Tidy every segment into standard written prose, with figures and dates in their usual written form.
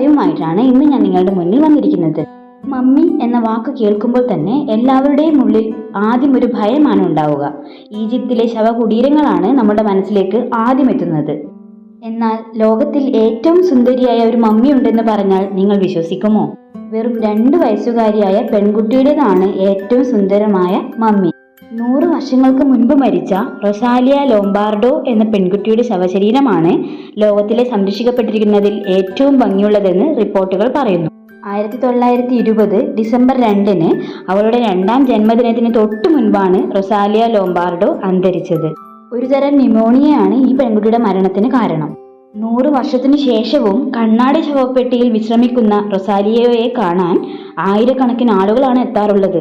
അറിവുമായിട്ടാണ് ഇന്ന് ഞാൻ നിങ്ങളുടെ മുന്നിൽ വന്നിരിക്കുന്നത്. മമ്മി എന്ന വാക്ക് കേൾക്കുമ്പോൾ തന്നെ എല്ലാവരുടെയും ഉള്ളിൽ ആദ്യം ഒരു ഭയമാണ് ഉണ്ടാവുക. ഈജിപ്തിലെ ശവകുടീരങ്ങളാണ് നമ്മുടെ മനസ്സിലേക്ക് ആദ്യം എത്തുന്നത്. എന്നാൽ ലോകത്തിൽ ഏറ്റവും സുന്ദരിയായ ഒരു മമ്മി ഉണ്ടെന്ന് പറഞ്ഞാൽ നിങ്ങൾ വിശ്വസിക്കുമോ? വെറും 2 വയസ്സുകാരിയായ പെൺകുട്ടിയുടേതാണ് ഏറ്റവും സുന്ദരമായ മമ്മി. 100 വർഷങ്ങൾക്ക് മുൻപ് മരിച്ച റൊസാലിയ ലോംബാർഡോ എന്ന പെൺകുട്ടിയുടെ ശവശരീരമാണ് ലോകത്തിലെ സംരക്ഷിക്കപ്പെട്ടിരിക്കുന്നതിൽ ഏറ്റവും ഭംഗിയുള്ളതെന്ന് റിപ്പോർട്ടുകൾ പറയുന്നു. 1920 ഡിസംബർ 2-ന് അവളുടെ 2ാം ജന്മദിനത്തിന് തൊട്ടു മുൻപാണ് റൊസാലിയ ലോംബാർഡോ അന്തരിച്ചത്. ഒരുതരം ന്യൂമോണിയയാണ് ഈ പെൺകുട്ടിയുടെ മരണത്തിന് കാരണം. 100 വർഷത്തിനു ശേഷവും കണ്ണാടി ശവപ്പെട്ടിയിൽ വിശ്രമിക്കുന്ന റൊസാലിയയെ കാണാൻ ആയിരക്കണക്കിന് ആളുകളാണ് എത്താറുള്ളത്.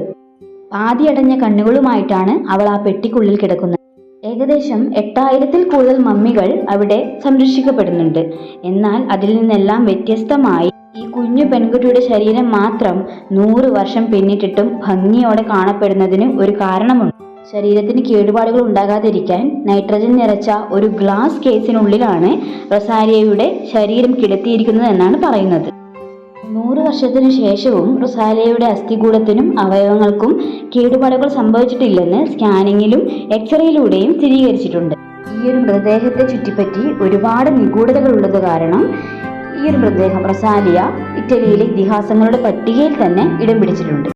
പാതിയടഞ്ഞ കണ്ണുകളുമായിട്ടാണ് അവൾ ആ പെട്ടിക്കുള്ളിൽ കിടക്കുന്നത്. ഏകദേശം 8000-ൽ കൂടുതൽ മമ്മികൾ അവിടെ സംരക്ഷിക്കപ്പെടുന്നുണ്ട്. എന്നാൽ അതിൽ നിന്നെല്ലാം വ്യത്യസ്തമായി ഈ കുഞ്ഞു പെൺകുട്ടിയുടെ ശരീരം മാത്രം 100 വർഷം പിന്നിട്ടിട്ടും ഭംഗിയോടെ കാണപ്പെടുന്നതിന് ഒരു കാരണമുണ്ട്. ശരീരത്തിന് കേടുപാടുകൾ ഉണ്ടാകാതിരിക്കാൻ നൈട്രജൻ നിറച്ച ഒരു ഗ്ലാസ് കേസിനുള്ളിലാണ് റൊസാലിയയുടെ ശരീരം കിടത്തിയിരിക്കുന്നത് എന്നാണ് പറയുന്നത്. 100 വർഷത്തിനു ശേഷവും റൊസാലിയയുടെ അസ്ഥികൂടത്തിനും അവയവങ്ങൾക്കും കേടുപാടുകൾ സംഭവിച്ചിട്ടില്ലെന്ന് സ്കാനിങ്ങിലും എക്സ്റേയിലൂടെയും സ്ഥിരീകരിച്ചിട്ടുണ്ട്. ഈ ഒരു മൃതദേഹത്തെ ചുറ്റിപ്പറ്റി ഒരുപാട് നിഗൂഢതകൾ ഉള്ളത് കാരണം ഈ ഒരു മൃതദേഹം റൊസാലിയ ഇറ്റലിയിലെ ഇതിഹാസങ്ങളുടെ പട്ടികയിൽ തന്നെ ഇടം പിടിച്ചിട്ടുണ്ട്.